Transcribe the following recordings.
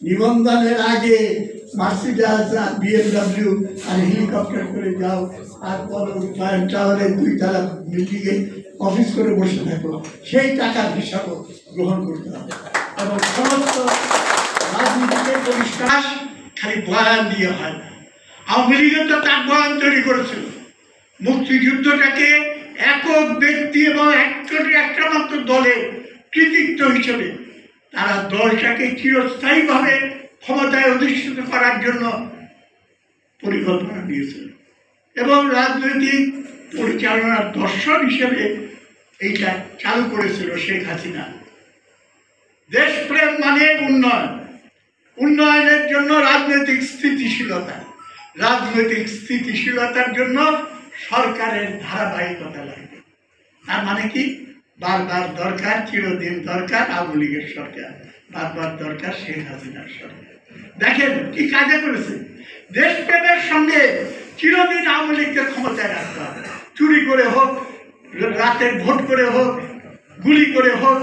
নিবন্ধনের আগে মার্সিডিজ আর BMW আর helicopter করে যাও, আর টাওয়ারের 2 তলা বিল্ডিংয়ে অফিস করে বসে থাকো, সেই টাকার হিসাবও গ্রহণ করতে হবে। এবং সমস্ত রাজনীতিকে পরিষ্কার খালি বয়ান দিয়ে হয় না। আওয়ামী লীগের তো তার বয়ান তৈরি করেছিল, মুক্তিযুদ্ধটাকে একক ব্যক্তি এবং একটা মাত্র দলের কৃতিত্ব হিসেবে তারা দলটাকে চিরস্থায়ীভাবে ক্ষমতায় অধিষ্ঠিত করার জন্য পরিকল্পনা দিয়েছিল এবং রাজনৈতিক পরিচালনার দর্শন হিসেবে এইটা চালু করেছিল শেখ হাসিনা। দেশপ্রেম মানে উন্নয়ন, উন্নয়নের জন্য রাজনৈতিক স্থিতিশীলতা, রাজনৈতিক স্থিতিশীলতার জন্য সরকারের ধারাবাহিকতা লাগবে। তার মানে কি, বারবার দরকার, চিরদিন দরকার আওয়ামী লীগের সরকার, বারবার দরকার শেখ হাসিনার সরকার। দেখেন কি কাজে করেছে, দেশপ্রেমের সঙ্গে চিরদিন আওয়ামী লীগকে ক্ষমতায় রাখতে হবে। চুরি করে হোক, রাতের ভোট করে হোক, গুলি করে হোক,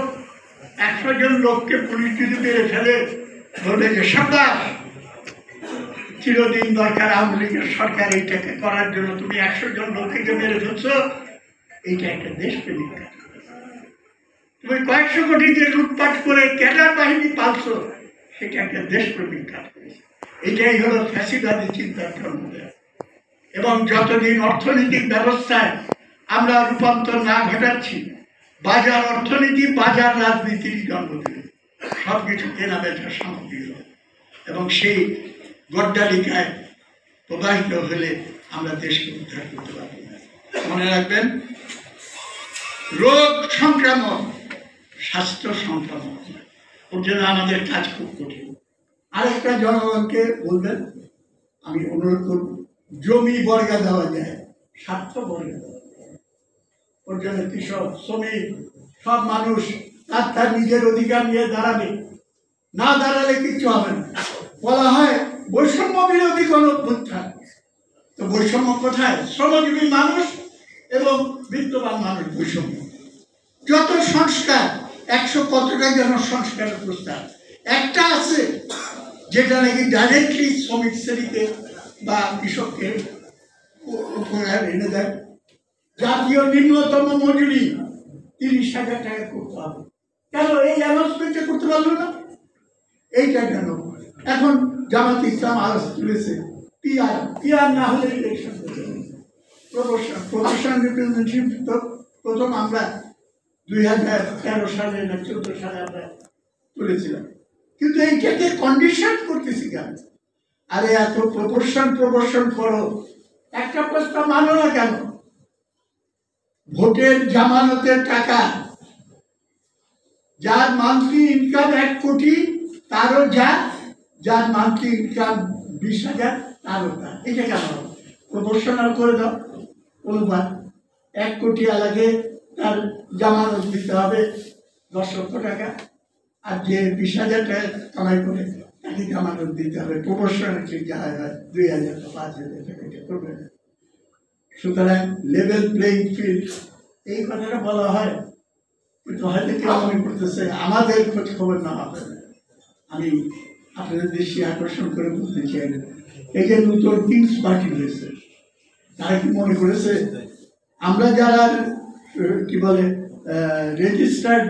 100 জন লোককে পুলিশ যদি মেরে ফেলে বলবে যে সাব্বাস, চিরদিন দরকার আওয়ামী লীগের সরকার, এইটাকে করার জন্য তুমি 100 জন লোককে মেরে ফেলছ, এইটা একটা দেশপ্রেমিক কাজ। তুমি কয়েকশো কোটি দিয়ে লুটপাট করে ক্যাডার বাহিনী পালছ, সেটা একটা দেশপ্রেমিক কাজ করেছে। এটাই হলো ফ্যাসিবাদী চিন্তার জন্মদেয়। এবং যতদিন অর্থনৈতিক ব্যবস্থায় আমরা রূপান্তর না ঘটাচ্ছি, বাজার অর্থনীতি বাজার রাজনীতির জন্ম দেবে, সব কিছু কেনা বেচার সামগ্রী হবে এবং সেই গড্ডালিকায় প্রবাহিত হলে আমরা দেশকে উদ্ধার করতে পারব না। মনে রাখবেন, রোগ সংক্রামক, স্বাস্থ্য সংক্রামক, ওর জন্য আমাদের কাজ খুব কঠিন। আরেকটা জনগণকে বলবেন, আমি অনুরোধ করব, জমি বর্গা দেওয়া যায়, স্বার্থ বর্গা দেওয়া যায়। ওর জন্য কৃষক, শ্রমিক, সব মানুষ তার নিজের অধিকার নিয়ে দাঁড়াবে, না দাঁড়ালে কিচ্ছু হবে না। বলা হয় বৈষম্য বিরোধী গণঅভ্যুত্থান, তো বৈষম্য কোথায়? শ্রমজীবী মানুষ এবং বিত্তবান মানুষ বৈষম্য। যত সংস্কার, 100 কতটা যেন সংস্কারের প্রস্তাব, একটা আছে যেটা নাকি ডাইরেক্টলি শ্রমিক শ্রেণীকে বা কৃষককে উপহার এনে দেয়। জাতীয় নিম্নতম মজুরি 30,000 টাকা করতে হবে। কেন এই অ্যানাউন্সমেন্টটা করতে পারলো না? এইটা কেন? এখন জামাত ইসলাম আওয়াজ তুলেছে পিআর না হলে ইলেকশন করতে হবে। প্রফেশনাল রিপ্রেজেন্টেটিভ তো প্রথম আমরা 2013 সালে না 14 সালে আমরা তুলেছিলাম, কিন্তু এইটাকে কন্ডিশন করতেছি কেন? আরে এত প্রবর্ষণ করো, একটা প্রস্তাব মানো না কেন? ভোটের জামানতের টাকা, যার মান্থলি ইনকাম 1 কোটি তারও যা, যার মান্থলি ইনকাম 20,000 তারও তা। এটা কেন? প্রপোর্শনাল করে দাও অনুপাত। 1 কোটি আলাগে তার জামানত দিতে হবে 10 লক্ষ টাকা, আর যে 20,000 টাকা কামাই করে তাকে জামানত দিতে হবে প্রপোর্শনালি, যা হয় 2,000 বা 5,000 টাকা, এটা করবে না। সুতরাং লেভেল প্লেইং ফিল্ড, এই কথাটা বলা হয়, কিন্তু হয়তো কেউ মনে করতেছে আমাদের খোঁজ খবর না হবে। আমি আপনাদের দৃষ্টি আকর্ষণ করে বলতে চাই, এই যে নতুন কিংস পার্টি হয়েছে, তারা কি মনে করেছে আমরা যারা কি বলে রেজিস্টার্ড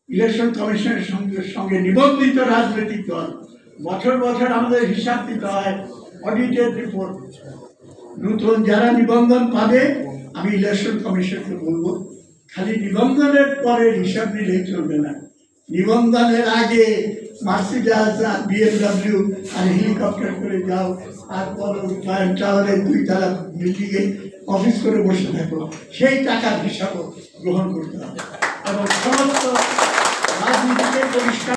ইলেকশন কমিশনের সঙ্গে নিবন্ধিত রাজনৈতিক দল, বছর বছর আমাদের হিসাব দিতে হয়, অডিটেড রিপোর্ট, নতুন যারা নিবন্ধন পাবে, আমি ইলেকশন কমিশনকে বলবো খালি নিবন্ধনের পরে হিসাব নিলেই চলবে না। নিবন্ধনের আগে মার্সিডিজ আর BMW আর হেলিকপ্টার করে যাও, আর টাওয়ারের 2 তলা বিল্ডিংয়ে অফিস করে বসে থাকো, সেই টাকার হিসাবও গ্রহণ করতে হবে। এবং সমস্ত রাজনীতিকে পরিষ্কার